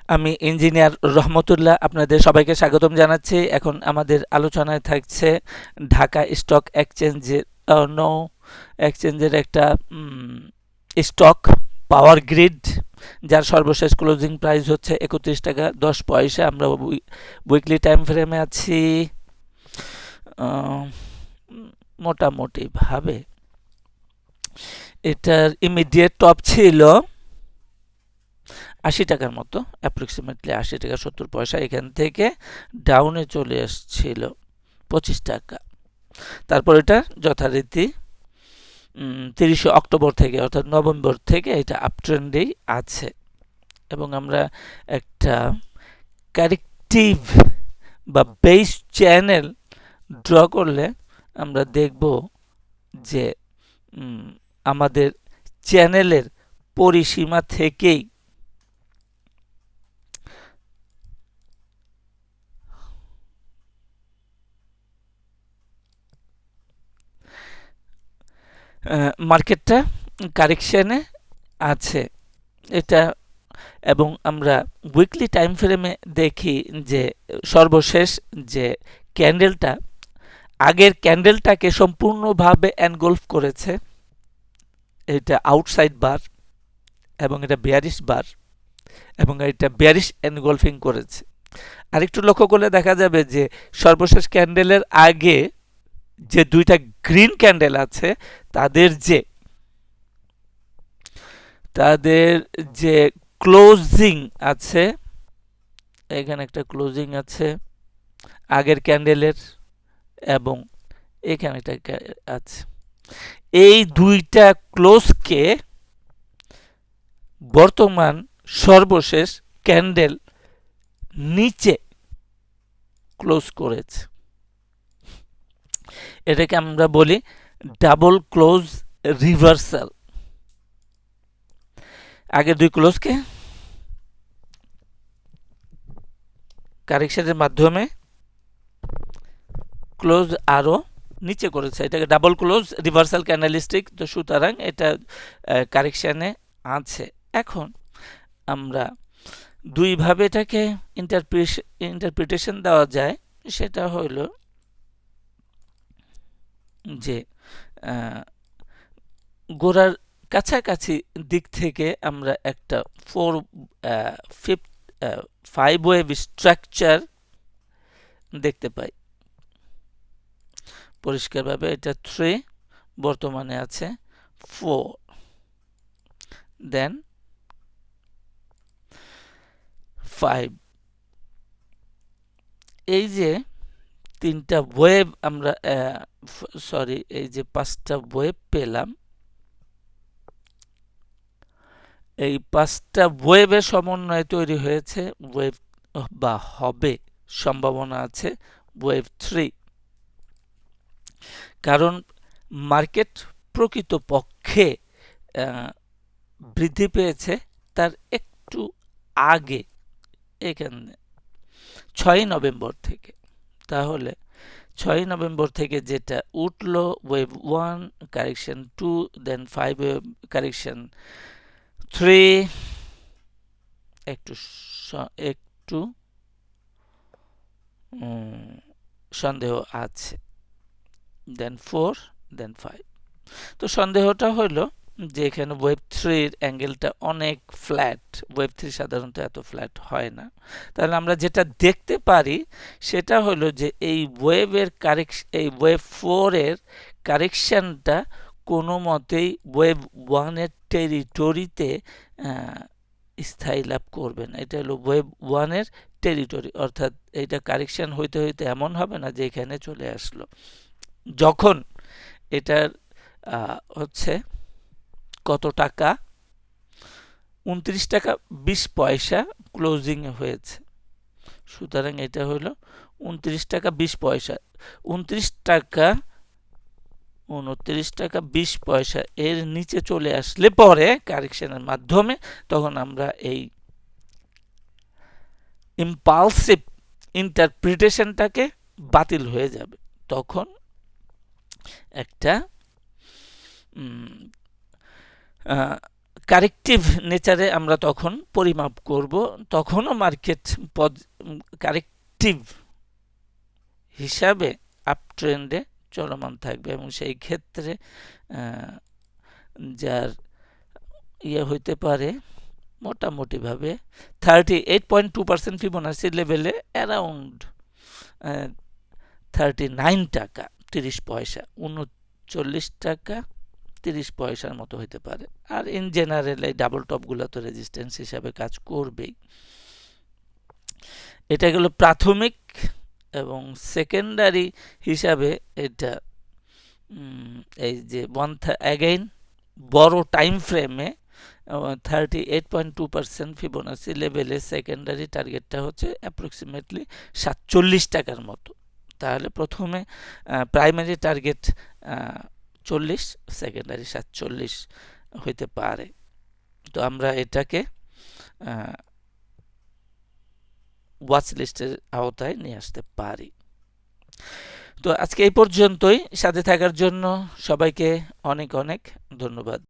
আমি ইঞ্জিনিয়ার রহমতুল্লাহ আপনাদের সবাইকে স্বাগতম জানাচ্ছি। এখন আমাদের আলোচনায় থাকছে ঢাকা স্টক এক্সচেঞ্জের নো এক্সচেঞ্জের একটা স্টক পাওয়ার গ্রিড, যার সর্বশেষ ক্লোজিং প্রাইস হচ্ছে 31 টাকা 10 পয়সা। আমরা উইকলি টাইম ফ্রেমে আছি। মোটামুটি ভাবে এটার ইমিডিয়েট টপ ছিল 80 টাকার মতো, অ্যাপ্রক্সিমেটলি 80 টাকা 70 পয়সা। এখান থেকে ডাউনে চলে এসছিল 25 টাকা। তারপর এটা যথারীতি 30 অক্টোবর থেকে অর্থাৎ নভেম্বর থেকে এটা আপট্রেন্ডেই আছে এবং আমরা একটা কারেক্টিভ বা বেস চ্যানেল ড্র করলে আমরা দেখব যে আমাদের চ্যানেলের পরিসীমা থেকেই মার্কেটটা কারেকশানে আছে এটা, এবং আমরা উইকলি টাইম ফ্রেমে দেখি যে সর্বশেষ যে ক্যান্ডেলটা আগের ক্যান্ডেলটাকে সম্পূর্ণভাবে এনগলফ করেছে। এটা আউটসাইড বার এবং এটা বেয়ারিশ বার এবং এটা বেয়ারিশ এনগলফিং করেছে। আরেকটু লক্ষ্য করলে দেখা যাবে যে সর্বশেষ ক্যান্ডেলের আগে যে দুইটা গ্রিন ক্যান্ডেল আছে তাদের যে ক্লোজিং আছে, এখানে একটা ক্লোজিং আছে আগের ক্যান্ডেলের এবং এখানে একটা আছে, এই দুইটা ক্লোজকে বর্তমান সর্বশেষ ক্যান্ডেল নিচে ক্লোজ করেছে। এটাকে আমরা বলি ডাবল ক্লোজ রিভার্সাল। আগের দুই ক্লোজকে কারেকশনের মাধ্যমে ক্লোজ আরো নিচে করেছে, এটাকে ডাবল ক্লোজ রিভার্সাল ক্যান্ডেলস্টিক। তো সুতরাং এটা কারেকশনে আছে। এখন আমরা দুইভাবে এটাকে ইন্টারপ্রিটেশন দেওয়া যায়। সেটা হইল যে গোড়ার কাছাকাছি দিক থেকে আমরা একটা 5 ওয়েভ স্ট্রাকচার দেখতে পাই পরিষ্কারভাবে। এটা 3, বর্তমানে আছে 4, দেন 5। এই যে তিনটা ওয়েভ আমরা এই যে 5টা ওয়েভ পেলাম, এই 5টা ওয়েভের সমন্বয়ে তৈরি হয়েছে ওয়েভ বা হবে সম্ভাবনা আছে ওয়েভ 3। কারণ মার্কেট প্রকৃতপক্ষে বৃদ্ধি পেয়েছে তার একটু আগে, এখানে 6 নভেম্বর থেকে। তাহলে 6 নভেম্বর থেকে যেটা উঠলো ওয়েভ 1, কারেকশন 2, দেন 5 ওয়েভ কারেকশন 3, একটু সন্দেহ আছে, দেন 4, দেন 5। তো সন্দেহটা হলো যে এখানে ওয়েভ 3 এর অ্যাঙ্গেলটা অনেক ফ্ল্যাট। ওয়েভ 3 সাধারণত এত ফ্ল্যাট হয় না। তাহলে আমরা যেটা দেখতে পারি সেটা হলো যে এই ওয়েভের এই ওয়েভ 4 এর কারেকশনটা কোনো মতেই ওয়েভ 1 এর টেরিটরিতে স্থায়ী লাভ করবে না। এটা হলো ওয়েভ 1 এর টেরিটরি, অর্থাৎ এটা কারেকশন হইতে হইতে এমন হবে না যে এখানে চলে আসলো। যখন এটার হচ্ছে কত টাকা, 29 টাকা 20 পয়সা ক্লোজিং এ হয়েছে। সুতরাং এটা হলো 29 টাকা 20 পয়সা। 29 টাকা 20 পয়সা এর নিচে চলে আসলে পরে কারেকশনের মাধ্যমে তখন আমরা এই ইম্পালসিভ ইন্টারপ্রিটেশনটাকে বাতিল হয়ে যাবে। তখন একটা কারেক্টিভ নেচারে আমরা তখন পরিমাপ করব, তখনও মার্কেট কারেক্টিভ হিসাবে আপ ট্রেন্ডে চলমান থাকবে এবং সেই ক্ষেত্রে যার হইতে পারে মোটামুটিভাবে 38.2% ফিবোনাসি লেভেলে অ্যারাউন্ড 39 টাকা 30 পয়সা, 39 টাকা 30 পয়সার মতো হইতে পারে। আর ইন জেনারেল এই ডাবল টপগুলো তো রেজিস্ট্যান্স হিসাবে কাজ করবেই। এটা গেল প্রাথমিক, এবং সেকেন্ডারি হিসাবে এটা এই যে অ্যাগেইন বড় টাইম ফ্রেমে 38.2% ফিবোনাসি লেভেলে সেকেন্ডারি টার্গেটটা হচ্ছে অ্যাপ্রক্সিমেটলি 47 টাকার মতো। তাহলে প্রথমে প্রাইমারি টার্গেট 40, সেকেন্ডারি 47 হইতে পারে। তো আমরা এটাকে ওয়াচ লিস্টের আওতায় নিয়ে আসতে পারি। তো আজকে এই পর্যন্তই। সাথে থাকার জন্য সবাইকে অনেক অনেক ধন্যবাদ।